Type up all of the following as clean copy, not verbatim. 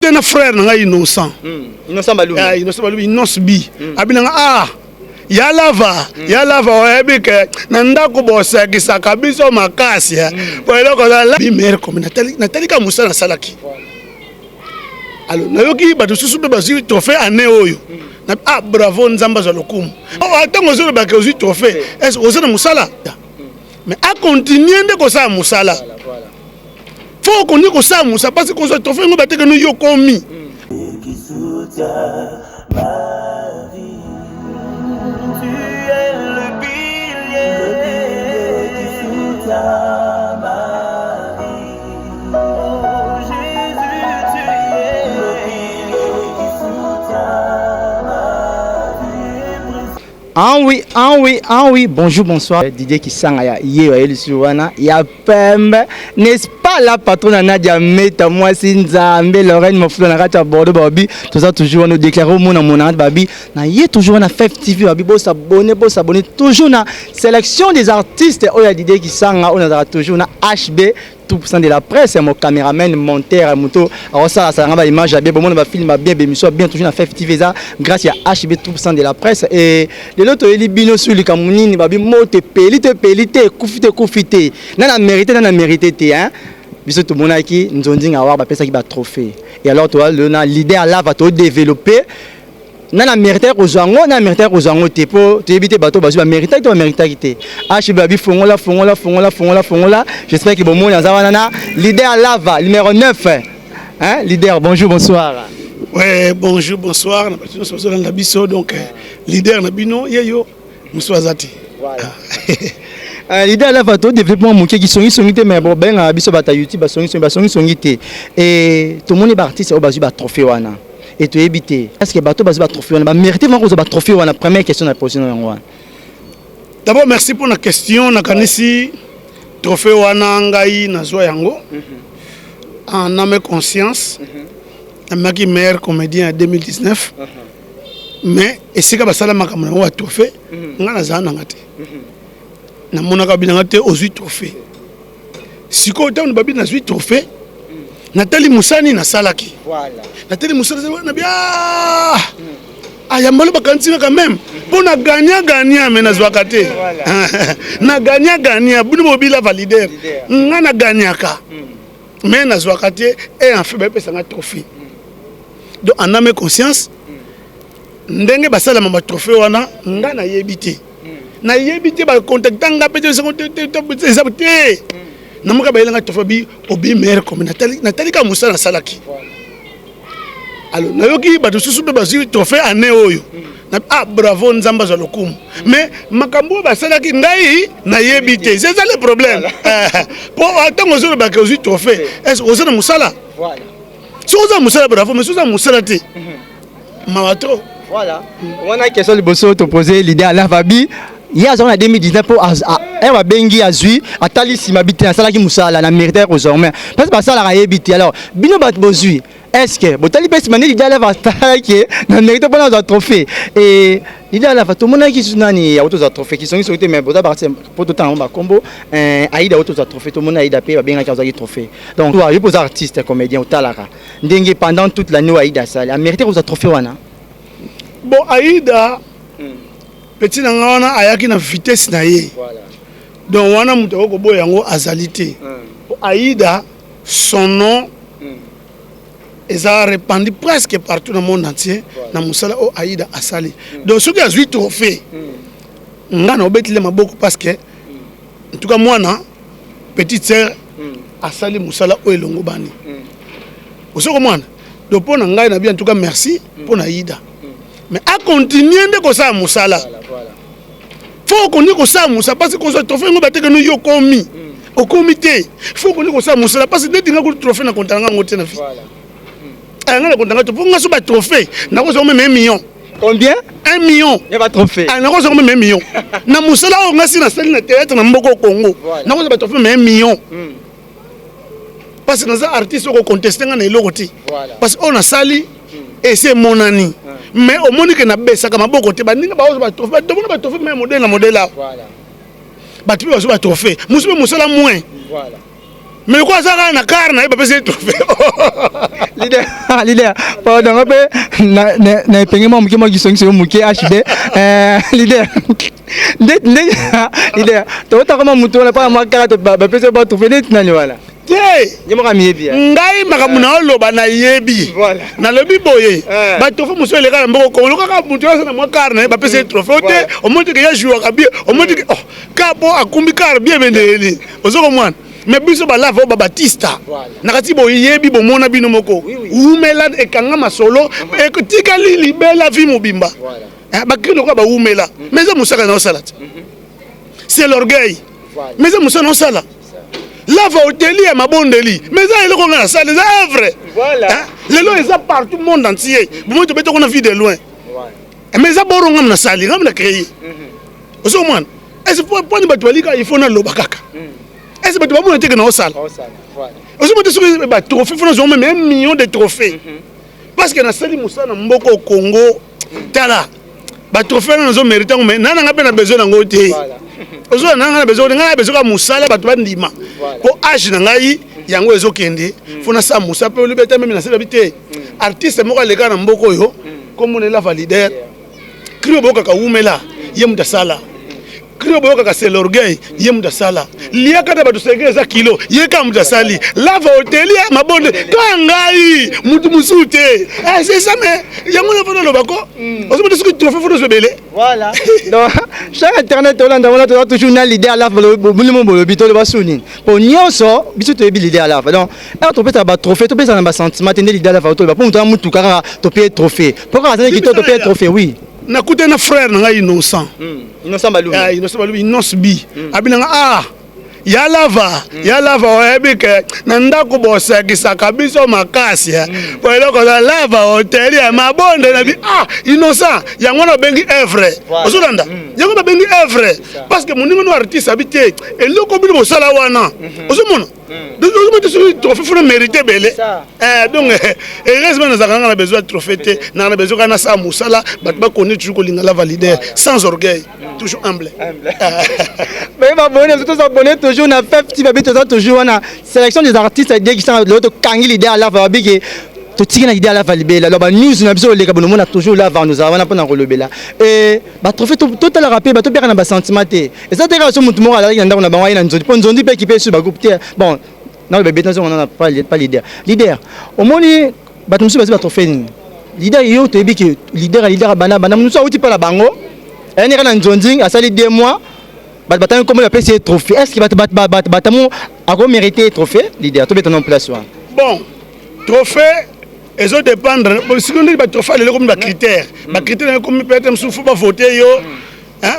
te na frère na ngai innocent. Innocent Balumi. Innocent Balumi innocent bi. Abinanga ya lava oyebi ke na ndako bosekisaka biso makasi po eloko la bimere comme Nathalie ka musala salaki. Alors nayoki bato susu pe bazwi trophée année oyo. Bravo nzamba za lokumu. Atango zo ba ke ozwi trophée. Est-ce ozana musala? Mais à continuer de ko sa musala. Faut qu'on dise que ça musala parce que ozwi trophée ngo bateke no yo komi. Ah oui, bonjour, bonsoir. Didier qui sang ya yé suwana ya pembe. N'est-ce pas la patronne Nadia Meta moi Sinzambe Lorraine mon frère na kata Bordeaux babi. Tout ça toujours nous déclarer au monde mon babi. Na yé toujours na FEF TV babi bo s'abonner toujours na sélection des artistes. Oya Didier qui sang on a toujours na HB tout% de la presse, mon caméraman, monteur, moto, alors ça va image bien, bon, on va filmer bien, bien toujours na FEF TV ça, grâce à HB tout% de la presse et les autres les bino sur les camounini, babi mote pelite, koufite, na mérité te hein. Biso tout monde qui nous ont dit avoir ba pesa qui ba trophée. Et alors toi le leader là va te développer. Na mérité aux ango te po te éviter bateau basu ba mérité te HB babi fongola j'espère que bon monde azana na leader lava numéro 9 hein leader bonjour bonsoir. Ouais bonjour bonsoir na parti nous sommes dans biso donc leader na bino yeyo muswazati voilà. Leader lava to développement mon qui sont te mais bon ben biso bata YouTube songi te et tout le monde est artiste au basu ba trophée wana. Et tu éviter. Est-ce que bateau basi ba trophée on a mérité vraiment ba trophée on a première question na poser dans. D'abord merci pour la question na kanisi trophée wana ngai na zo yango. En âme et conscience. Na maki meilleur comédien en 2019. Mais et c'est que basala makamana wa trophée nga na zana ngate. Na monaka binanga te ozui trophée. Siko ta on babi na zui trophée. Nathalie Moussani na salaki. Voilà. Nathalie Moussani na bien. Ayambalo bakanti quand même. Pour na gagner mais na zwakate. Na gagner buni mobile valider. Nga na gagnaka. Mais na zwakate et en fait ba pesa nga trophée. Donc en âme et conscience ndenge basala mama trophée wana nga na yebité. Na yebité ba contacter nga pete se namuka bayelenga tofabi obi meilleur comme Nathalie ka musala salaki. Alors nayoki bato susu be bazwi trophée année oyo. Bravo nzamba za lokumu. Mais makambo basalaki ngai na yebite. C'est ça le problème. Pour attendre aux autres ba que ozwi trophée. Est-ce que ozana musala? Voilà. Si ozana musala bravo, mais si ozana musala te. Mawato. Voilà. On a question de bosso te poser l'idée à la Fabi. Il y a en 2019 pour elle va bengi azui atali simabité na sala ki musala na mérité désormais parce que ça la yebité alors bino bat bozui est-ce que botali pesi mani l'idée va attaquer na mérité pour nos trophée et l'idée là va tout le monde qui sunani ya autos trophée qui sont sauté mais bota partir pour tout temps on va combo aida autos trophée tout le monde aida pe ba benga ka zaki trophée donc toi je pose artiste comédien otalaka ndenge pendant toute l'année aida ça la mérité aux trophée wana bon aida petit nangana ayaki na vitesse na ye. Voilà. Donc wana muto ko boya ngo azalité. Aïda son nom est répandu presque partout dans le monde entier. Na musala o Aïda asali. Donc ce qui a 8 trophées. Ngana obetile maboko parce que en tout cas moi na petite sœur asali musala o elongo bani. Osoko mwana. Donc pour ngai na bien en tout cas merci pour Aïda. Mais à continuer de ko sa musala. Faut qu'on dise que ça musala parce que ça trophée ngo bateke no yo komi. Au comité. Faut qu'on dise que ça musala parce que dès que trophée na kontanga ngote na vie. Voilà. Nga na kontanga to nga so ba trophée na ko so même 1 million. Combien? 1 million. Il y a pas trophée. Na ko so même 1 million. Na musala o nga si na sali na théâtre na mboko Congo. Na ko so ba trophée même 1 million. Parce que nos artistes ont contesté nga na eloko ti. Parce qu'on a sali et c'est mon ami. Mais au monde que na besa kama boko te bandinga ba ozo ba trophée ba trophée même modèle na modèle là. Voilà. Ba tu ba trophée. Musume musala moins. Voilà. Mais quoi ça na car na pas essayer trophée. Leader pardon ngabe na pengemo mukimo gisongi muke HD leader leader to ta kama mutu na pa makara to ba pese ba trophée net nani wala te yemoka miyebi ngai makamuna oloba na yebi na lobi boye ba trophée muso le kala mboko ko lokaka mutu na mwa car na ba pese trophée te o monte que ya jouer ka bien o monte que oh kapo akumbi car bien bendeli ozoko mwana mais biso balava ba Batista nakati boyebi bomona bino moko umela ekanga masolo ekotika libela vi mobimba bakilo kwa ba umela mais ça musaka na osala c'est l'orgueil mais ça musaka na osala lava hoteli ya mabondeli mais ça eloko ngana ça les œuvres voilà lelo eza partout monde entier bomo to beto kona vie de loin mais ça boronga na sali ngam na créer ozo mwana est-ce pour point ba twalika il faut na loba kaka est-ce que tu vas me dire que non ça voilà aussi moi tu bah trophée faut nous même 1 million de trophées parce que na sali musa na mboko Congo tala ba trophée nous mérité mais nana nga na besoin ngo te ozo nanga na besoin nga besoin ka musala ba to ndima ko age na ngai yango ezo kende faut na sa musa pe libeta même na célébrité artiste moko le kana mboko yo comme on est la validaire krio boka ka umela yemuta sala krio boka ka c'est l'orgueil yemuta sala liya kata ba to segeza kilo yeka muta sali lava hoteli mabonde kangai mutu musute c'est ça mais yango na foto lobako ozo mutu ce trophée photo se belé voilà donc chaque internet olanda wala to toujours na leader la bulimo bolobi to ba suni po nyonso biso to ebi leader la donc to pesa ba trophée to pesa na ba sentiment tende leader la to ba po mutu mutu kaka to payer trophée pourquoi ça ki to payer trophée oui na kuté na frère na innocent innocent balou innocent balou innocent bi abinanga ya lava oebike na ndako bosekisaka biso makasi po eloko za lava hoteli ya mabonde na bi innocent yango na bengi œuvre ozolanda yango na bengi œuvre parce que moningo no artiste habité eloko bino bosala wana ozomona donc ozomona sur trophée faut mériter belé donc heureusement nous avons besoin de trophée te na besoin na sa musala bat ba connaître toujours kolinga la validaire sans orgueil toujours humble mais ma bonne tout abonné toujours na fait petit bébé toujours na sélection des artistes qui sont l'autre kangi l'idée à la fabrique to tigana idée à la valibela la news na biso le kabono mona toujours là va nous avons pas relobela et ba trophée total rapide ba to pera na ba sentiment et ça te ka so mutu mo ala ndako na bango na nzondi po nzondi pe ki pe su ba groupe bon non bébé on en a pas leader au moni ba to musu ba trophée ni leader yo to ebi ki leader bana musu auti pa la bango ene kana nzondi asali 2 mois batamo comme la PC trophée est-ce que batamo a mérité trophée leader to beto non place bon trophée ils ont dépendre si on dit ba trophée le comme ba critère comme peut-être souffle pas voter yo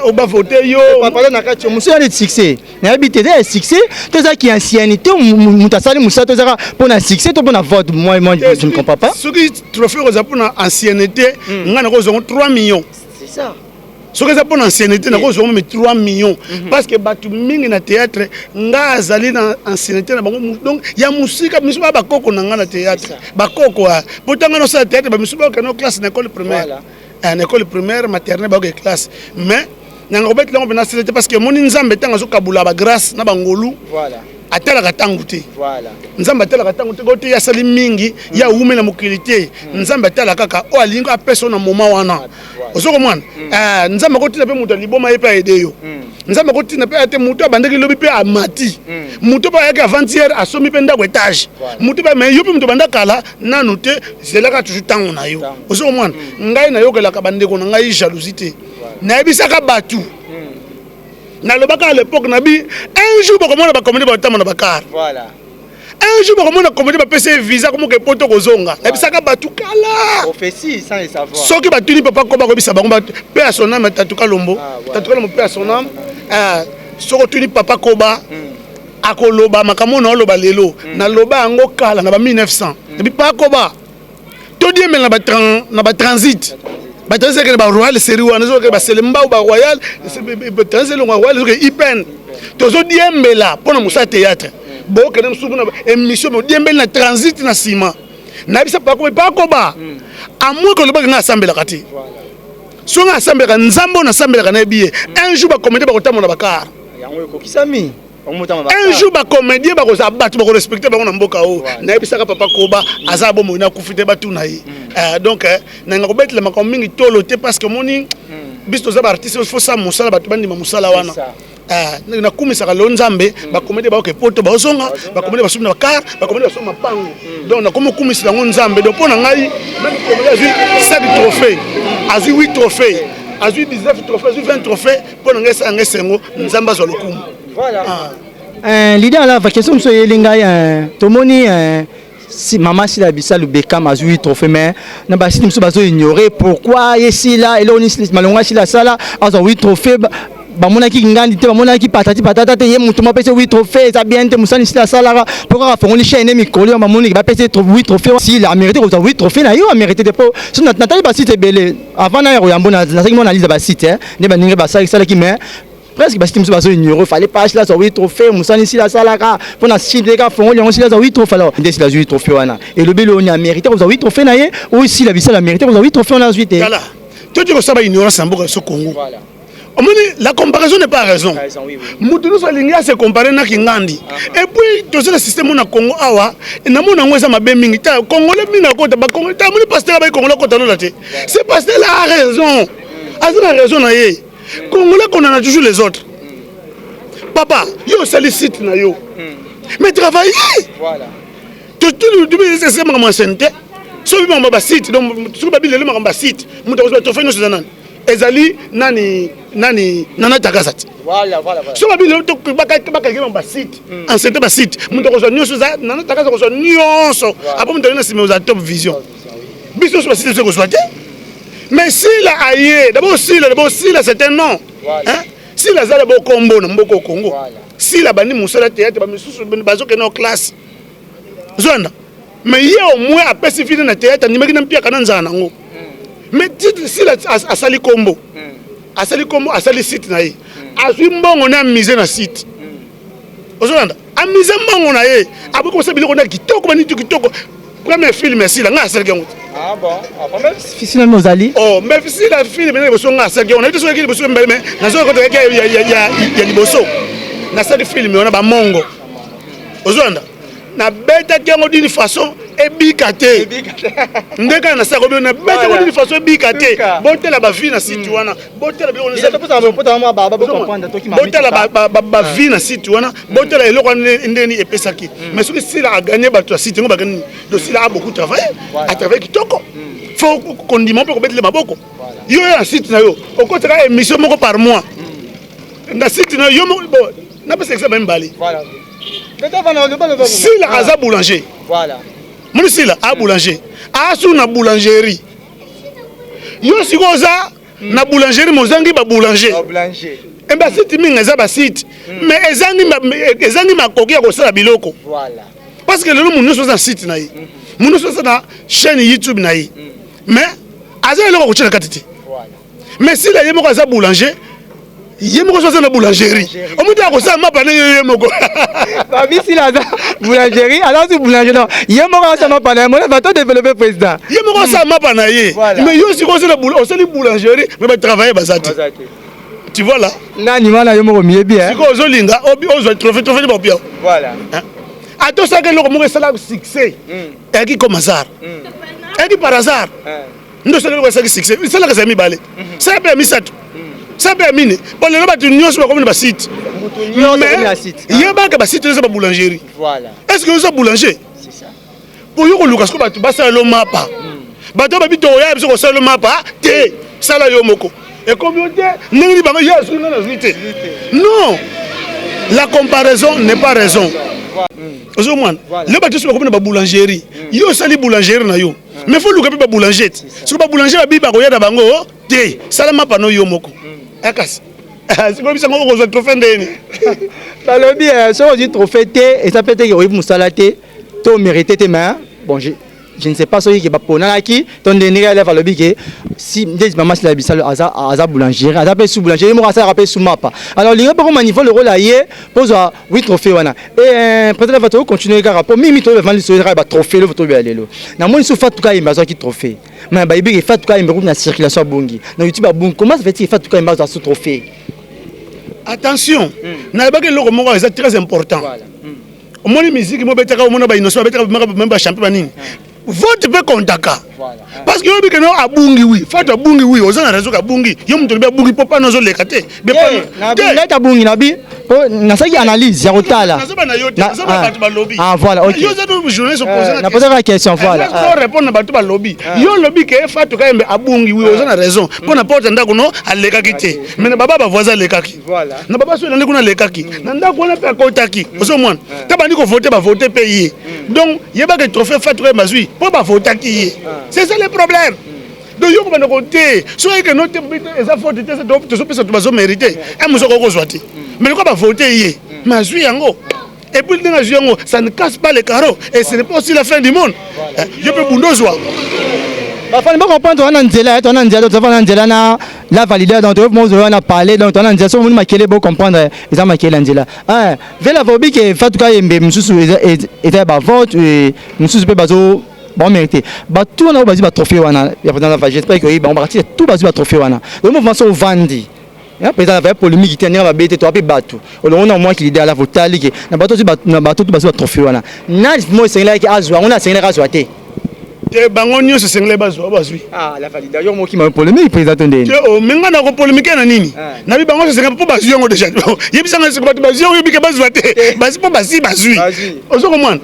on va voter yo papa na kati musu ya succès na habité des succès to za ki ancienneté mutasali musa to za pour na succès to pour na vote moi je ne comprends pas ce qui trophée za pour na ancienneté ngana ko 3 millions c'est ça ce que ça pour l'ancienneté na ko mais 3 millions parce que batu mingi na théâtre nga azali na ancienneté na bango donc ya musika misu ba koko na nga na théâtre ba koko pourtant nga no sa théâtre ba misu ba kana classe na école primaire en école primaire maternelle ba classe mais nanga obet lango na c'était parce que moni nzambe tanga zo kabula ba grâce na bangolu voilà atala katangu te voilà nzambe atala katangu te gote ya sali mingi ya umela mokilité nzambe atala kaka o alinga apeso na moment wana osoko mwana nzambe kotina pe mutu liboma yepa ede yo nzambe kotina pe ate mutu abandaki lobi pe amati mutu ba yaka avant-hier asomi pe ndako étage mutu ba mais yo pe mutu bandakala nanu te zelaka toujours tango na yo osoko mwana ngai na yokela ka bandeko na ngai jalousie na ebisaka batu na lobaka à l'époque nabi un jour bakomona ba comédie ba tama na bakar voilà un jour bakomona comédie ba PC visa comme que poto kozonga na bisaka batu kala prophétie sans le savoir soki batuni papa ko ba ko bisa bango pe à son âme tatuka lombo tatuka lombo pe à son âme soko tuni papa ko ba akoloba makamona oloba lelo na loba ngo kala na ba 1900 depuis pas ko ba to die mel na ba transit batanze ke ba royal série wana zo ke ba selemba ba royal batanze le royal zo ke ipen tozo diembela pona musa théâtre bo ke nem subuna émission mo diembela na transit na sima na bisa pa ko ba amu ko le ba nga assemblée kati so nga assemblée nzambo na assemblée kana biye un jour ba comédie ba kotamo na bakar yango ko kisami un jour ba comédien ba ko za battu ba ko respecter ba na mboka o na ebisaka papa Koba aza bo moina kufite ba tuna yi donc na nga ko betela makambo mingi tolo te parce que moni biso za ba artiste faut ça musala ba tubandi ma musala wana na kumisaka lo nzambe ba comédien ba ko poto ba ozonga ba comédien ba sumna ba car ba comédien ba sumna pango donc na komo kumisila ngo nzambe donc pona ngai même comédien azui 7 trophées azui 8 trophées azui 19 trophées azui 20 trophées pona ngai sa ngai sengo nzamba zo lokumu. Voilà. L'idée à la question de ce Tomoni, si maman si la bissa le Beckham a joué trophée, mais n'a pas si nous sommes ignorés pourquoi ici là et là on est malonga si la sala a joué trophée. Bamona ki ngandi te bamona ki patati patata te yemu to mapese 8 trophées ça bien te musani si la sala pourquoi fa on li chaîne mi koli bamona ki ba pese 8 trophées si la mérité ko 8 trophées na yo a mérité de po so natali ba site belé avant na yambo na saki mona lisa ba site ne ba ninge ba sala ki mais presque parce que nous sommes ignorés fallait pas là sur 8 trophées musani si la sala pour na si les gars font on si la 8 trophées alors dès la 8 trophées wana et le belo on a mérité ko 8 trophées na ye ou si la bissa la mérité ko 8 trophées on a 8 voilà tu dis que ça va ignorer Samboka ce Congo voilà. La comparaison n'est pas raison. Moutoulou Salinga se comparer na Kingandi. Et puis tout ce système na Congo awa, et na mona ngweza mabe mingi ta Congolais mina kota ba Congo ta moni pasteur ba Congolais kota no laté. C'est parce que la raison. A raison na ye. Congolais qu'on en a toujours les autres. Papa, yo sollicite na yo. Mais travailler. Voilà. Tout c'est ma santé. Sobi ma site donc sobi ba bilelo ma site. Muta ko to feno sezana. Ezali nana takasati voilà so ba bile to baka ba site en c'était ba site mundo ko so nyonso za nana takasa ko so nyonso après mundo na sime aux top vision biso so ba site ko so te mais si la aye d'abord si la c'est un nom hein si la zala bo kombo na mboko Congo si la bani musala théâtre ba misusu bazo ke no classe zona mais il y a au moins à spécifier na théâtre ni maki na mpia kana nzana ngo. Mais si la asali combo, asali site na ye, asui mbongo na mise na site. Ozolanda, a mise mbongo na ye, après comme ça biloko na kitoko bani kitoko. Premier film si la nga asali kango. Ah bon, après film nos ali. Oh, mais si la film na boso nga asali on a dit so ki boso mbele mais na zo ko to ya liboso. Na sali film on a ba mongo. Ozolanda. Na beta kango d'une façon ebikate ndeka na sako na beta kango d'une façon ebikate botela ba vie na site wana botela biloko na botela ba vie na site wana botela eloko ndeni epesaki mais soki sila a gagné ba to site ngo ba gagné do sila a beaucoup travaillé à travailler kitoko faut condiment pour mettre les maboko yo na site na yo okotaka émission moko par mois na site na yo bon na pas ça même bali voilà. Si la Aza boulanger, voilà. Mon si la a boulanger, a sous na boulangerie. Yo si goza na boulangerie mozangi ba boulanger. Et bah si tu m'as ba site, mais ezangi ma koki ya kosala biloko. Voilà. Parce que le monde nous sur site na yi, nous sur na chaîne YouTube na yi. Mais Aza eloko ko tshela katiti. Voilà. Mais si la yemo Aza boulanger. Yemoko so na boulangerie. O mutu akosa mapa na yemoko. Ba bisi la boulangerie, alors c'est boulangerie non. Yemoko so mapa na mo va to développer président. Yemoko so mapa na ye. Mais yo si ko so na boulangerie, mais ba travailler bazati. Tu vois là? Nani mana yemoko mieux bien. Si ko zo linga, ozo trophée ba bien. Voilà. Ato ça que loko mo sala succès. Et qui comme hasard. Et qui par hasard. Ndo sala ko sala succès. Sala ka sami balé. Ça peut misatu. Ça permet bon les gens tu nyos comme ba site mais il y a pas que site c'est pas boulangerie voilà est-ce que vous êtes boulanger c'est ça pour yo ko lukas ko ba ça le mapa ba to ba bito ya biso ko ça le mapa té ça la yo moko et communauté ngi ba ya sur na vite non la comparaison n'est pas raison au moins le ba tu comme ba boulangerie yo sali boulangerie na yo mais faut luka ba boulanger so ba boulanger ba bi ba ko ya da bango té ça le mapa no yo moko Akas. C'est comme ça qu'on a trophée ndeni. Dans le bien, ça on dit trophée et ça peut être que vous salaté, to mérité tes mains. Bon, je ne sais pas ce qui va pour qui ton dernier élève à le biquet. Si des mamans la bisal aza boulangerie, aza pe sous boulangerie, moi ça rappelle sous mapa. Alors les gars pour manifold le rôle aillé pose 8 trophées wana. Et peut-être va continuer car rapport mimi to va le soira ba trophée le photo bien lelo. Na moi sous fait tout cas il m'a qui trophée. Mais ba ibi fait tout cas il me na circulation bongi. Na YouTube bon comment ça fait il fait tout cas il m'a ce trophée. attention nayebaki eloko moko eza très important omoni musique mobetaka omona bainocent babetaka même bachampion banini vote mpe kontaka parce que yobi ke no abungi wi fato abungi wi oza na raison kabungi yo mutu lobi abungi mpo pana ozoleka te ngai abungi nabi nasaki analyse ya kotala voilà ok naposaka la question voilà répondre na bato balobi yo lobi ke fato kayembe abungi wi oza na raison mpo na porte ndako no alekaki te mais na baba bavoisin alekaki na baba so elandi kuna alekaki na ndako wana mpe akotaki ozomwana ta bandi kovote bavote mpe ye donc yebaka trophée fato kayembe azwi mpo bavotaki ye c'est ça le problème donc yo kobanda kote soki ke note eza faute te tozopesa to bazomérite mosoko okozwa te mais loko bavote ye mais azwi yango et puis ndenge azwi yango ça ne casse pas les carreaux et ce n'est pas aussi la fin du monde yo mpe bundo ozwa bafani bakomprendre wana nzela tona nzela tozafana nzela na la valideur donc tomozo wana parler donc tona nzela so moni makele bo comprendre eza makele nzela vela vobi ke fatuka yembe mususu eza ba vote mususu pe bazo bon mérité bato wana bazwi ba trophée wana ya président la valideur j'espère que bon parti tout bazwi ba trophée wana le mouvement so vandi président la polémique te ndenge babete to ape bato olongo moi qui l'idée à la votali ke na bato tout bazwi ba trophée wana na mo sengela ki azwa on a sengela azwa te te bango nyonso sengela bazwi la validation yo moki ma polémique président ndeni te o menga na ko polémique na nini na bi bango sengela po bazwi yango déjà yebisanga se bato bazwi yango bike bazwa te basi po basi bazwi ozo comprendre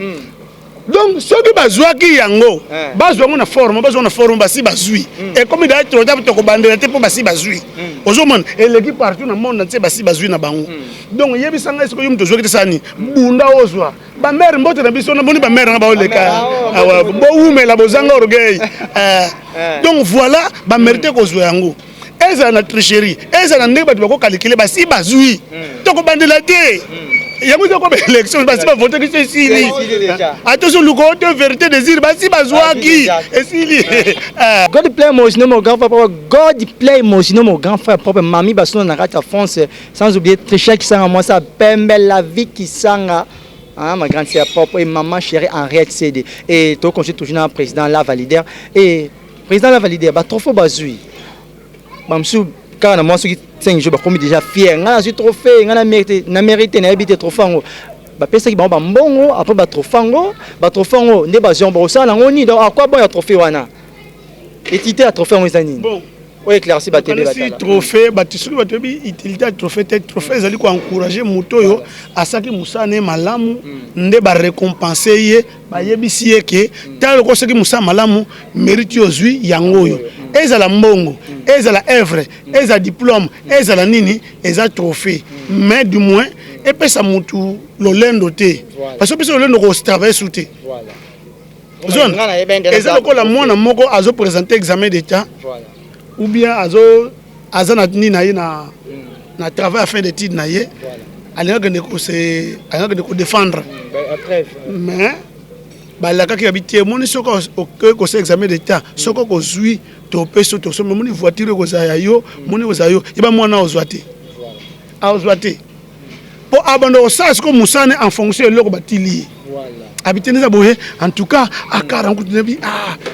donc soki bazwaki yango bazwango na forme basi bazwi et comme il a trop tard to kobandela te po basi bazwi ozomona eleki partout na monde entier basi bazwi na bango donc yebisanga esiko yo muto zwaki te sani bunda ozwa ba mère mbote na biso na boni ba mère na ba oleka bo umela bozanga orgueil donc voilà ba mérité kozwa yango eza na tricherie eza na ndenge bato bako calculer basi bazwi to kobandela te yango ko ba élection basi ba voter ki sili attention luko te vérité désir basi bazwaki esili God play Mosino mon grand frère God play Mosino mon grand frère propre mami basono na kata France sans oublier Trisha qui sanga moi ça pembe la vie qui sanga ma grande sœur propre et maman chérie Henriette CD et to conseiller toujours na président la validaire et président la validaire ba trop faux bazui bamsou car moi ceux qui 5 jours comme déjà fier nga suis trophée nga na mérité na habité trophée ba pesa ki ba mbongo après ba trophée ne ba jombo ça na ngoni donc à quoi bon ya trophée wana étité à trophée on ezani bon o éclairci ba télé batala trophée ba tisuri ba tebi utilité trophée ezali ko encourager moto yo asaki musane malamu nde ba récompenser ye ba yebisi ye ke talo ko seki musa malamu mérite ozwi yango yo ezala mbongo ezala œuvre ezala diplôme ezala nini ezala trophée mais du moins epesa mutu lolendo te parce que pesa lolendo ko travailler sous te zone ezala ko la mwana moko azo présenter examen d'état ou bien aza na nini na ye na travail à fin d'étude na ye alingaka ne ko défendre mais balakaki ya bitie moni soko ko examen d'état soko ko zui to peso to somme moni voiture ko za yo moni ko za yo yeba mwana ozwate po abando osas ko musane en fonction loko batili habité neza boye en tout cas à 40 nebi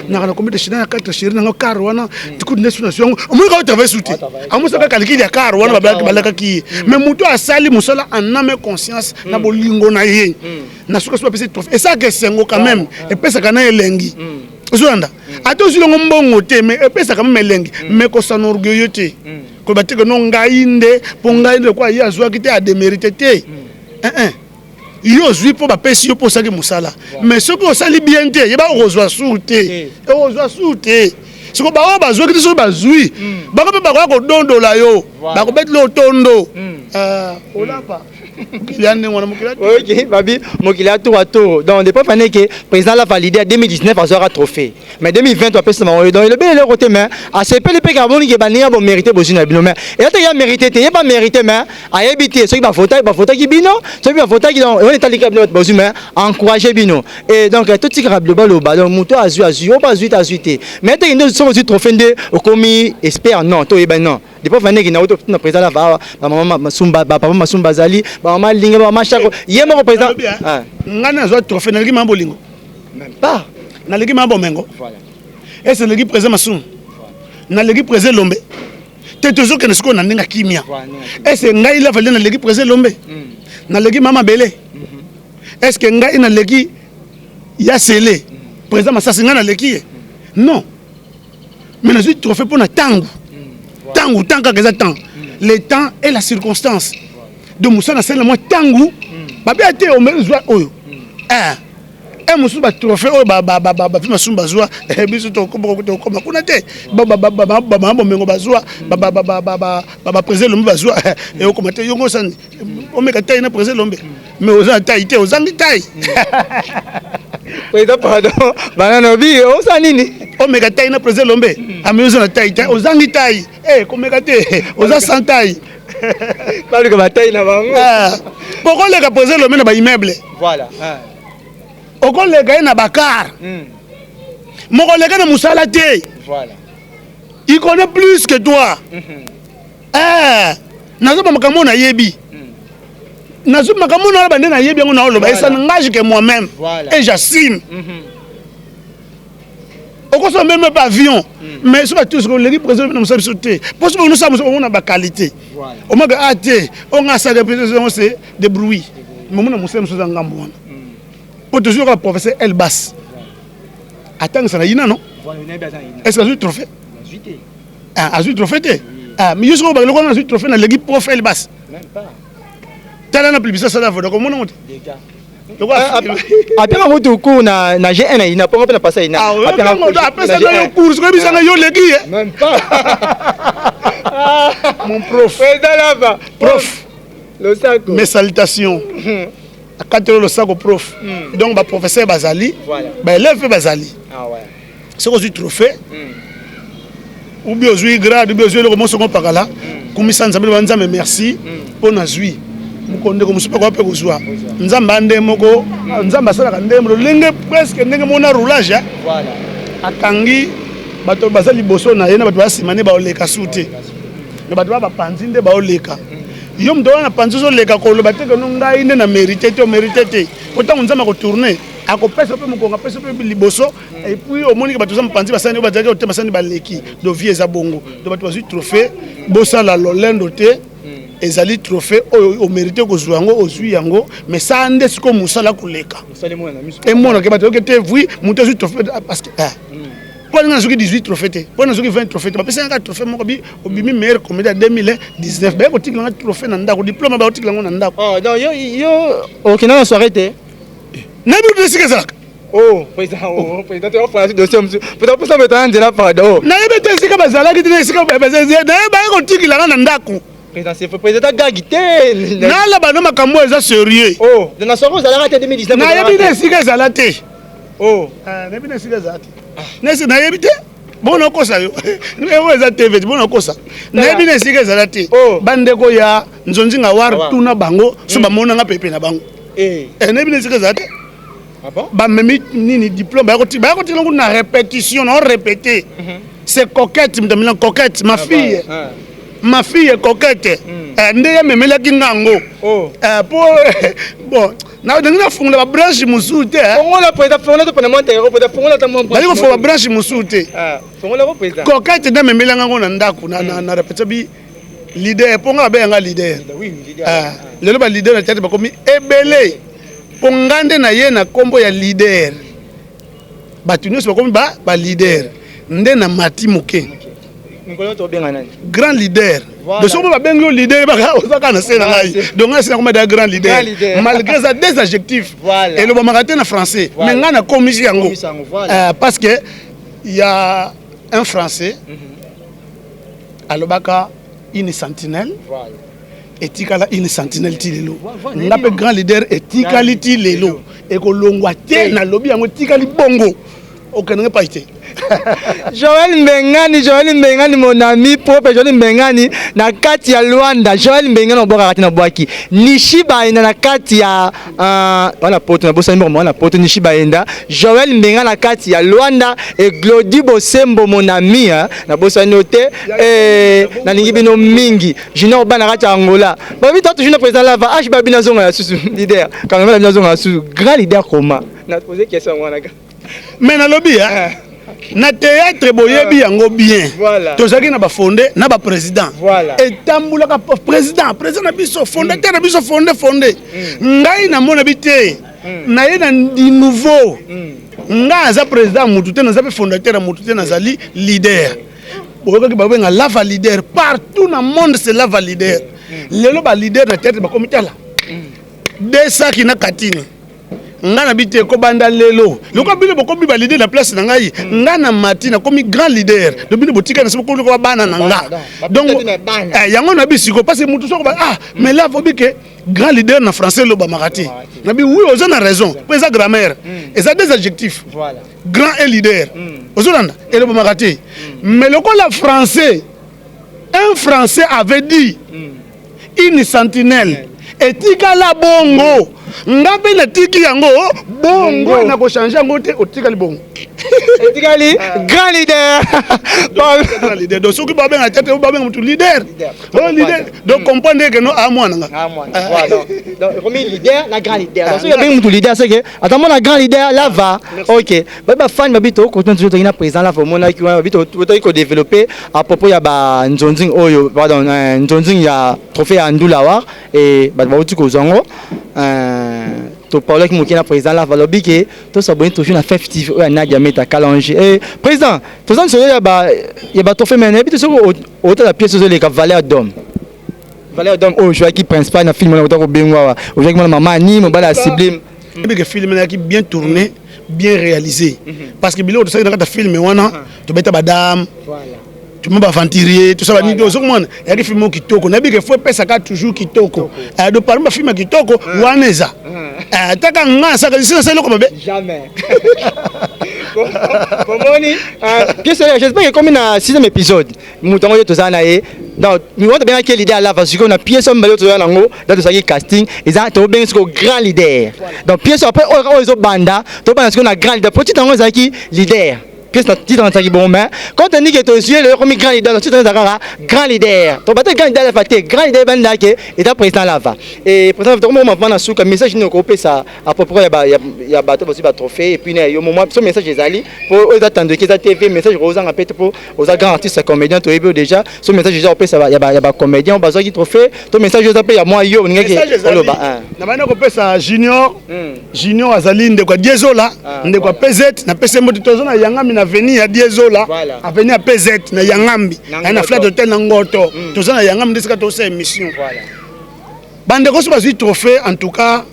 na na combien de china 4 chéri na car wana tiku nesu na songo omo ka travailler souti amusa ka calcul ya car wana balaka ki mais muto asali musala en âme conscience na bolingo na ye na suka so pese trophée et ça que sengo quand même et pesa kana elengi ozwanda atozi longo mbongo te mais epesa quand même elengi mais ko sana orgueil te ko batike no ngainde po ngainde kwa ya zwaki te a démérité te yo zui po ba pesi yo po saki musala mais ce que osali bien te yeba ozwa soute siko ba ba zwi kiso ba zui ba ko ba ko dondola yo ba ko betlo tondo olapa ok babi mokila tour à tour donc depuis année que président l'a validé en 2019 à Zora trophée mais 2020 on peut se donc le bien le côté mais à ce PLP Gabon qui bania bon mérité besoin na bino mais et là il a mérité il pas mérité mais à éviter ceux qui va voter qui bino ceux qui va voter qui donc on est allé cabinet besoin mais encourager bino et donc tout ce qui va global donc muto azu on pas azu mais tu nous sommes du trophée de commis espère non to ben non depuis année que na président la va maman Masumba papa Masumba Zali maman linga maman chako yema ko président ngana zo trophée na ligi mambo lingo même pas na ligi mambo mengo voilà et c'est ligi président Masum na ligi président Lombe te tozokende sikoyo na ndenge ya kimia ese ngai la valide naleki président Lombe naleki mama Bele est-ce que ngai naleki ya sele président Masasi ngai naleki ye non mais nazwi trophée mpona ntango kaka eza temps le temps et la circonstance de mosala nasala mwa ntango babea te omerizwa oyo mosusu batrophée oyo bafi masumu bazwa biso tokoma kuna te bomengo bazwa baprésident Lombe bazwa okoma te yongo osani omeka tai na président Lombe mais oza na tai te ozangi tai président pardon bananobi osa nini omeka tai na président Lombe ame oza na tai te ozangi tai komeka te oza sans tai balika batai na bango pokoleka président Lombe na baimmeuble voilà okoleka ye na bakar mokoleka na mosala te il connaît plus que toi nazoba makambo nayebi nazoba makambo na bande nayebi yango na oloba ça n'engage que moi-même et j'assume okoso même pas avion mais so ba tous ko leki président na mosala biso te parce que nous sommes on a ba qualité au moins te on a ça de président c'est de bruit mais mon mosala biso ngambo wana pour toujours le professeur Elbas. Attends, ça n'a pas non? Est-ce que tu as trophée? Ah, tu as trophée? Ah, mais jusqu'au bout, on a eu trophée dans l'équipe prof Elbas. Même pas. Tu as la publicité, ça va faire comment on dit? Après, on a cours na G1, il n'a pas passé. Après, ça a cours, c'est comme même pas. Mon prof. Prof. Mes salutations. À 4 heures le sac au prof. Donc, le professeur Bazali, l'élève Bazali. C'est qu'on a eu trophée. Ou bien on a eu grade, ou bien on a eu le roman second par là. Comme ça, nous avons merci pour nous jouer. Nous avons eu pas quoi jouer. Nous avons bandé moko, nous avons passé la candem, le presque nous avons roulage. À Tangi, bato Bazali bosso na yena bato basimane ba oleka souté. Le bato ba panzinde ba oleka. Yo mdo na panzo leka ko lo bateke no ngai ne na mérité te autant on nzama ko tourner akopesa pe mukonga pesa pe liboso et puis au moni ke bato za mpanzi basani ba djaka o basani ba leki do vie za bongo do bato bazu trophée bosa la lolendo te ezali trophée o mérité ko zwango ozwi yango mais ça ande siko musala koleka et mona ke bato ke te vui muto zu trophée parce que pour nous 18 trophées, pour nous 20 trophées, parce que 4 trophées, moi au bimi meilleur comédien 2019, ben au un trophée nanda, au diplôme ba au tigre nanda. Oh non yo OK non soirée té. Na bi de sikeza. Oh président tu as fait dossier peut-être pour ça maintenant de la pardon. Na yebe te sika bazala ki te sika bazala na ba ko tigre nanda ko. Président c'est président gagité. Na la ba no makambo eza sérieux. Oh de na soirée za la 2019. Na yebi de sikeza la te. Oh na yebi de sikeza te. Nesi na yebite bona kosa yo ewe za TV bona kosa na yebi na sika za lati bande ko ya nzonzi nga war tuna bango so ba mona nga pepe na bango na yebi na sika za lati ah bon ba memi nini diplôme ba ko ti longo na répétition on répéter c'est coquette mtamila coquette ma fille est coquette ndeye memela kingango pour bon na ndenge fungula ba branche musuté fongola président fongola to pendant monter ko fongola ta mon bali ko fo ba branche musuté fongola ko président coquette na memela ngango na ndako na répéter bi leader ponga ba nga leader oui leader lelo ba leader na tete ba komi ebele pongande na ye na kombo ya leader batunyos ba komi ba leader nde na mati moke grand leader de ce moment ben leader ba osaka na sena ngai donc c'est comme un grand leader malgré ça des adjectifs et le bamaraté en français mais nga na commission yango parce que il y a un français alobaka une sentinelle etikala une sentinelle tilelo ngape grand leader etikali tilelo et ko longwa te na lobi yango etikali bongo aucun pas été. Joël Mbengani mon ami propre Joël Mbengani na kati ya Luanda Joël Mbengani oboka kati na boaki Nishiba ina na kati ya wala poto na bosa mbongo na poto Nishiba enda Joël Mbengani na kati ya Luanda et Glody Bosembo mon ami na bosa noté na lingi bino mingi Junior bana kati ya Angola babi toi toujours président là va babi na zonga ya susu leader quand même na zonga susu grand leader comment na poser question wana mais na lobby na théâtre boyebi yango bien Voilà. tozaki na bafondé na baprésident Voilà. etambulaka président na biso fondateur na biso fondé ngai namona bi te na ye na di nouveau ngai aza président mutu te naza mpe fondateur ya mutu te nazali leader boyokoki babenga lava leader partout na monde c'est lava leader lelo baleader na théâtre bakomi tala desaki na katini nga na bite ko banda lelo loko bino bokomi ba leader na place na ngai nga na matina komi grand leader do bino botika na sebo ko bana na nga donc yango na bisiko parce que mutu soko ba mais là faut que grand leader na français lo ba makati na bi oui ozo na raison pour esa grammaire et ça des adjectifs Voilà. grand et leader ozo nanda et le ba makati mais loko la français un français avait dit une sentinelle etikala bongo nga mpe natiki yango bongo na kochange yango te otikali bongo etikali grand leader donc soki babenga tete babenga mutu leader donc comprendre que no amwana nga donc comme leader na grand leader donc soki babenga mutu leader c'est que attends na grand leader là va OK ba fan babito continue toujours tokina président là mona ki babito to développer à propos ya ba nzonzing oyo pardon nzonzing ya trophée ya ndulawa et ba uti ko zongo to parler avec mon président là valobi que to s'abonner toujours na festival ou na diamètre calonge et président to ça ya ba trophée mais et puis to autant la pièce sur les valeurs d'homme oh je qui principal na film na ko bengwa o je maman ni mo bala sublime et que film na qui bien tourné bien réalisé parce que bilo to ça na film wana to beta madame voilà tu m'as aventurier tout ça va ni deux monde il y a des films kitoko na bige faut pesa ka toujours kitoko do parmi film kitoko waneza taka nga ça que c'est le comme jamais pomoni j'espère que comme na 6e épisode mutongo yo tozana ye donc nous on bien que l'idée là parce que on a pièce on mbalo tozana ngo dans ce casting ils ont to bien ce grand leader donc pièce après on banda to banda ce qu'on a grand leader petit tango zaki leader pièce na titre na bon mais quand on dit que tu es le comme grand leader tu es grand leader to battre grand leader la fête grand leader banda que et ta président là va et président to moment pendant sous comme message nous copier ça à propos ya bateau aussi ba trophée et puis yo moment ce message ezali pour attendre que ça TV message rozanga peut pour aux grands artistes comédiens to ebo déjà ce message déjà opé ça ya ba comédien bazo qui trophée to message ça peut ya moi yo ngeke oloba na bana ko pesa junior azali ndeko diezola ndeko PZ na pesa mbo tozona yanga na avenue ya Diezola avenue ya PZ na Yangambi na flat hotel na Ngoto tozana na Yangambi ndesika to sa émission voilà bande ko so bazui trophée en tout cas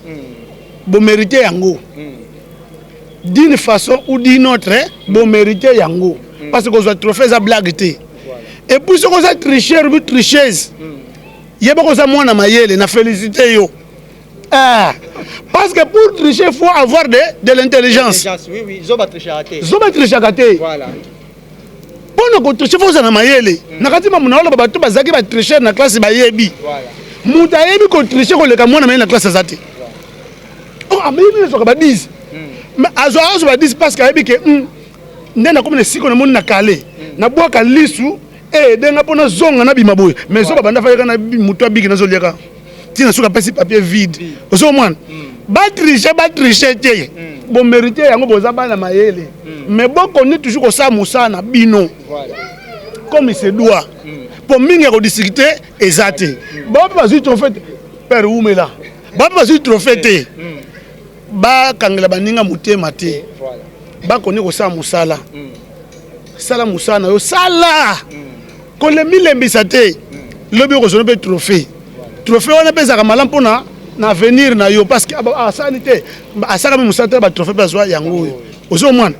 bon mérité yango d'une façon ou d'une autre bon mérité yango parce que zo trophée za blague té et puis ce ko za tricheur ou tricheuse yeba ko za mwana mayele na féliciter yo parce que pour tricher, il faut avoir de l'intelligence. Oui, oui, ils ont triché à terre. Voilà. Pour tricher, il faut avoir mayele. Nakati mamuna wala babato bazaki ba tricher na classe ba yebi. Voilà. Muta yebi ko tricher ko leka mwana na classe zati. Oh, ameni so ba 10. Mais azo ba 10 parce que yebi ke ndena comme ne siko na mona na kale. Na boka lisu denga pona zonga na bimaboy. Mais so babanda fa na muto abiki na zo liaka. Tina suka pesi papier vide ozo mwana ba tricher te bon mérité yango boza bana mayele mais bon connaît toujours ko sa musana bino voilà comme il se doit pour mingi ko discuter ezate ba ba zu trophée père umela ba ba zu trophée te ba kangela baninga mutema te voilà ba connaît ko sa musala sala musana yo sala ko le milembisa te lobi ko zono be trophée trophée on appelle ça malam pona na venir na yo parce que sanité asaka me musata ba trophée ba zwa yango ozo mwana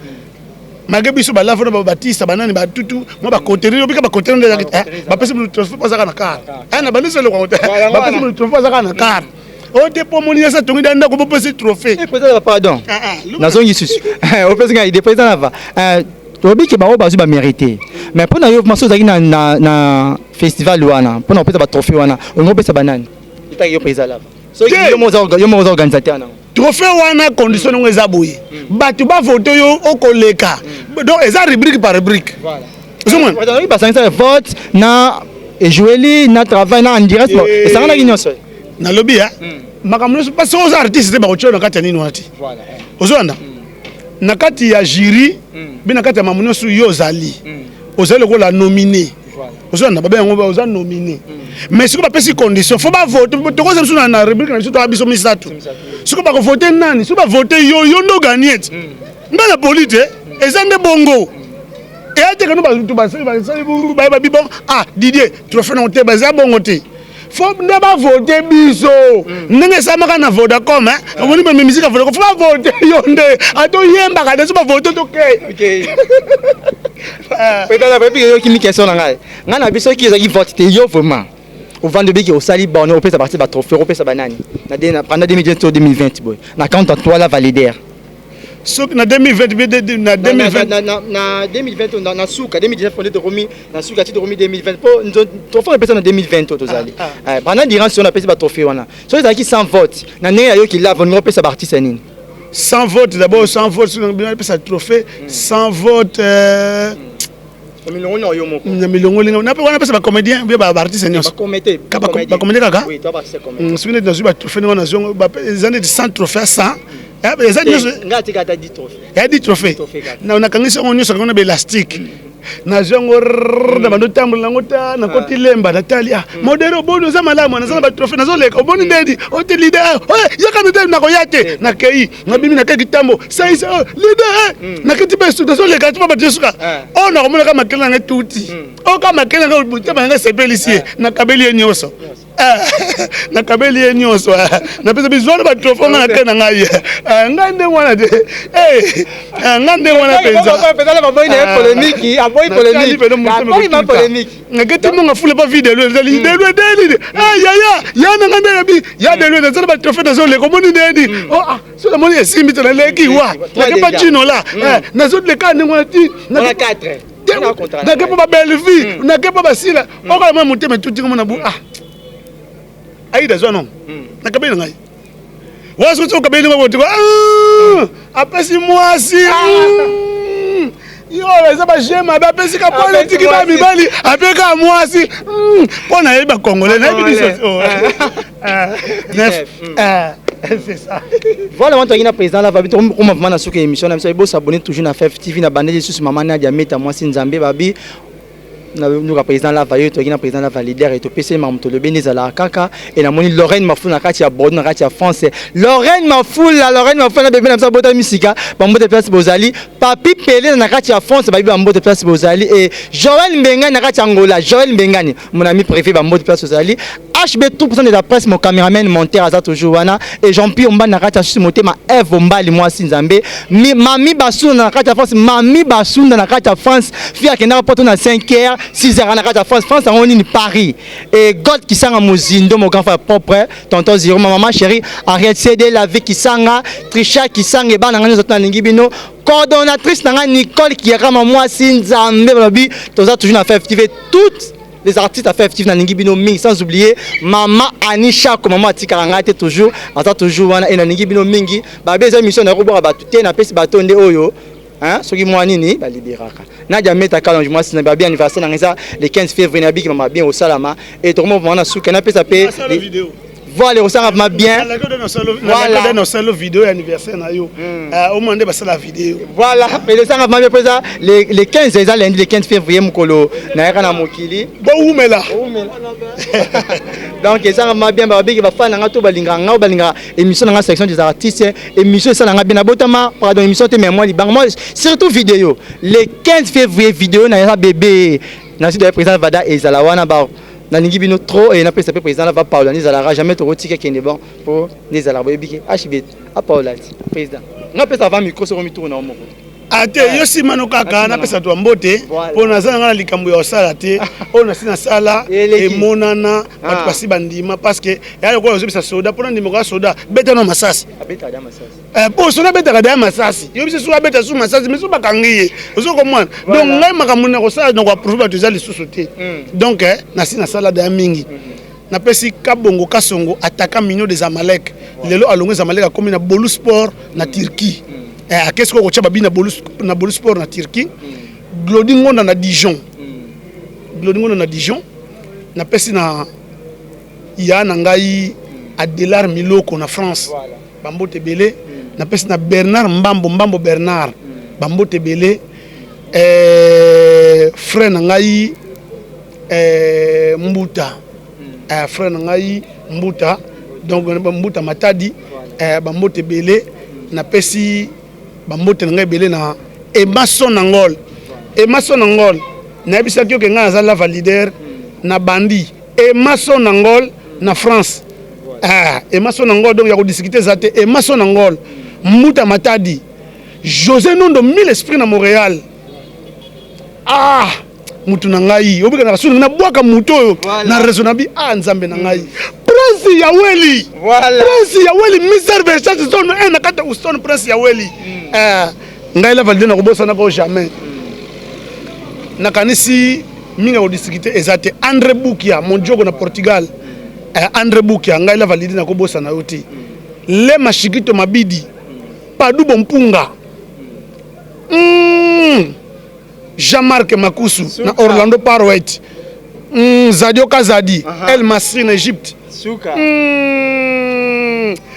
magebiso ba lafo ba batista banani ba tutu mo ba koterio bika ba koterio ba pesi mu trophée pas ça na car ana ba niselo ko ba pesi mu trophée ça na car o te pomoni ça tongi danda ko pesi trophée président pardon nazongi susu o pesi nga ide président va tobi ke ba o bazu ba mériter mais pour na yo maso zaki na festival wana pour na pesa ba trophée wana on pesa banani ita yo président là so yo mo organisateur na trophée wana condition ngo ezaboye batu ba voto yo okoleka donc eza rubrique par rubrique voilà zomon on ba ça vote na jouer na travail na en direct et ça na nyonso na lobby makamno parce que aux artistes ba ochona kati nini wati voilà ozonda na kati ya jury bi na kati ya mamuno su yo ozali ozali ko la nominé ozali na baba yango ozali nominé mais siko ba pesi condition faut ba voter to ko semsu na rubrique na to abiso misatu siko ba ko voter nani siko ba voter yo ndo gagner ngala polite ezande bongo et ate que nous ba bon ah Didier trophée na te baza bongo te faut ne pas voter biso ndenge samaka na Vodacom hein on ba musique Vodacom faut pas voter yonde ato yemba ka deso ba voter to OK peut-être après puis qui mi question na ngai ngana biso ki ezaki vote te yo vraiment au vendredi qui au sali bon au pesa partie ba trophée au pesa banani na pendant 2020 2020 boy na compte toi la validaire soki na 2020 na 2020 na suka 2019 on est remis na suka ti remis 2020 po trophée pesa na 2020 tozali pendant durant si on a pesa ba trophée wana so ezaki sans vote na ne yo ki lave on pesa partie sanini sans vote d'abord sans vote sur on pesa trophée sans vote milongo na yo moko na milongo linga na pe wana pesa ba comédien bien ba artiste nyonso ba comédien kaka oui toi ba c'est comédien sibine na zuba trophée na zongo ba ezane de 100 trophées 100 ngati kata 10 trophées ya 10 trophées na kangisa on nyonso na belastique na zongo na bando tambola nango ta na koti lemba na talia modero bono za malamu na za ba trophée na zo leka oboni ndedi o te leader yaka no te na ko yate na kei na bimi na keki tambo sai leader na kiti besu na zo leka tu ba jesuka o na komona kama kela na tuti o kama kela na buta ba nga sepelisie na kabeli nyonso na kabeli nyonso na pesa bizona ba trophée na kana ngai ngande wana de ngande wana penza peut-être ba boy na polémique aboy polémique aboy ma polémique ngati munga fule ba video le deli ya na ngande yabi ya de le na ba trophée na zo le komoni dedi so la moni esimbi to na leki wa na ke pa chino la na zo le ka ngwa ti na 4 na ke pa belle vie na ke pa basila o ka ma muteme tuti ngona bu aida zo non na kabeli ngai wasu to kabeli ngo tiko apesi mwasi yo eza ba jema ba pesi ka politique ba mibali apeka mwasi pona yeba congolais na biso c'est ça voilà on t'a président là va bito on mouvement na suka émission na biso s'abonner toujours na FF TV na bande Jesus maman na dia meta mwasi nzambe babi nous le président la vaillé toi qui na président la validaire et to PC mamto le beneza la kaka et na moni Lorraine Mafou na kati ya Bordeaux na kati ya France Lorraine Mafou na bébé na sa bota musica bambo de place bozali papi Pelé na kati ya France babi bambo de place bozali et Joël Mbenga na kati ya Angola Joël Mbengani mon ami préféré bambo de place bozali HB tout % de la presse mon caméraman monteur aza toujours wana et Jean-Pierre Omba na kati ya susu motema Eve Ombali moi Sinzambe mami Basunda na kati ya France mami Basunda na kati ya France fia kenda poto na 5h 6h na kati ya France on ni Paris et God qui sanga mozindo mon grand frère propre tonton Ziro maman chérie Ariel CD la vie qui sanga Trisha qui sanga ba na ngani zotna ningi bino coordonnatrice na Nicole qui est moi Sinzambe babi toza toujours na FF TV toutes les artistes à FF TV na ningi bino mingi sans oublier maman Anisha comme maman Tikaranga était toujours ata toujours wana et na ningi bino mingi babi eza mission na robora batute na pesi batonde oyo hein soki moi nini ba libéraka na dia meta kalonge moi sina ba bien anniversaire na ngeza le 15 février na biki mama bien au salama et tout le monde na souka na pesa pe voilà ça va bien voilà dans solo vidéo anniversaire na yo au monde ba la vidéo voilà mais le ça va bien pesa les 15 ça lundi le 15 février mukolo na yaka na mokili bo umela donc ça va bien ba biki ba fan nga to balinga nga balinga émission na section des artistes émission ça nga bien na botama pardon émission te mais moi moi surtout vidéo le 15 février vidéo na ya bébé na site de président Vada et Zalawana ba na ningi bino trop et na pesa pe président la va Paula ni zalara jamais to rotika kende bon pour les zalara biki HB a Paula président na pesa va micro so mi tourna moko ate yo simano kaka na pesa to mbote pona zana ngala likambo ya sala te ona sina sala e monana patu pasi bandima parce que ya ko zo bisa soda pona ndimo ka soda beta no masasi beta da masasi po soda beta ka da masasi yo bisa so beta su masasi mais so bakangiye ozo ko mwana donc ngai makamuna ko sala donc approve ba tozali susuté donc na sina sala da mingi na pesi kabongo kasongo attaquant mignon des Amalek lelo alongo Amalek a comme na Bolu Sport na Turquie qu'est-ce qu'on retient babina na Bolu Sport na Turquie Glodingo na Dijon Glodingo na Dijon na pesi na ya na ngai Adelar Miloko na France bambote belé na pesi na Bernard Mbambo Bernard bambote belé frère na ngai Mbuta frère na ngai Mbuta donc Mbuta Matadi bambote belé na pesi bambote na ngai belé na Emerson Ngol na bisaki ke nga za la validaire na bandi Emerson Ngol na France Emerson Ngol donc ya ko discuter zate Emerson Ngol Mbuta Matadi José Nondo 1000 esprits na Montréal mutu na ngai obika na sunu na bwaka mutu oyo na raisonnabi nzambe na ngai Prince Yaweli Prince Yaweli Mr Versace zone na kata Houston Prince Yaweli ngai la valide na ko bosa na ko jamais na kanisi minga ko discuter ezate André Bukia mon jogo na Portugal André Bukia ngai la valide na ko bosa na yoti le mashikito mabidi Padu Bompunga Jean-Marc Makusu na Orlando Pirates Zadio Kazadi El Masri na Égypte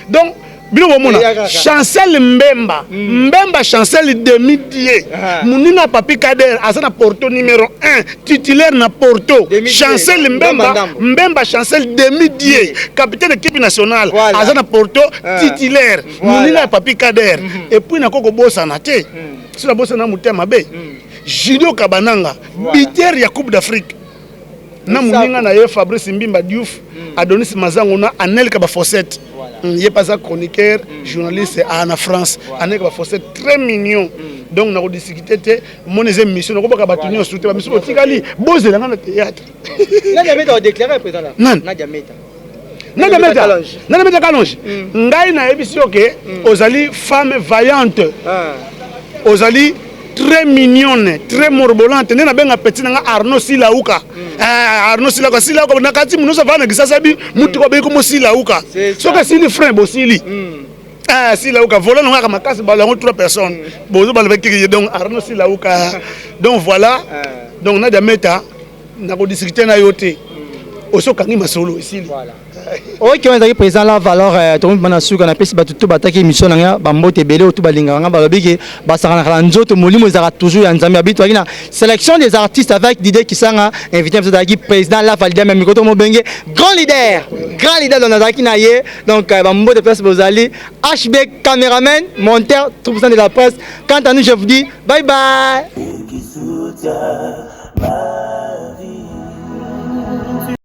donc bino bomona Chancel Mbemba Chancel Demidie Mounina Papi Kader azana Porto numéro 1 titulaire na Porto Chancel Mbemba Chancel Demidie capitaine de l'équipe nationale azana Porto titulaire Mounina Papi Kader et puis na koko bossa na te si la bossa na mutema be Julio Kabananga biter ya Coupe d'Afrique na muninga na ye Fabrice Mbimba Diouf Adonis Mazango na Anel Kabafosset il est pas un chroniqueur journaliste en France Anel Kabafosset très mignon donc na discuter mon émission ko baka batunyo souté ba mission tikali bozela na théâtre Nadia Meta a déclaré président là Nadia Meta Kalonge ngai na ebisio ke ozali femme vaillante ozali très mignonne, très morbolante. Nous avons un petit Arnaud Silauka. Arnaud Silauka, Silauka, on a quand même nous avons un gisasabi, mutuko comme Silauka. Ce que c'est le frère Bossili. Silauka, voilà, nous avons ma casse ballon 3 personnes. Bozo balveki donc Arnaud Silauka. Donc voilà. Donc on a des méta, on a discuté na yote. Oso kangi masolo ici. Voilà. Ok, on est présent là, valeur, tout le monde a su qu'on a pu se battre tout bataille émission là, bambote belé, tout balinga, balabi, basarana ranzoto, molimo, ils ont toujours un zami habitué. La sélection des artistes avec l'idée qui sont invités à être président là, validé même micro mobenge, grand leader dans la naye, donc bambote de presse Bozali, HB caméraman, monteur, tout de la presse. Quant à nous, je vous dis bye bye.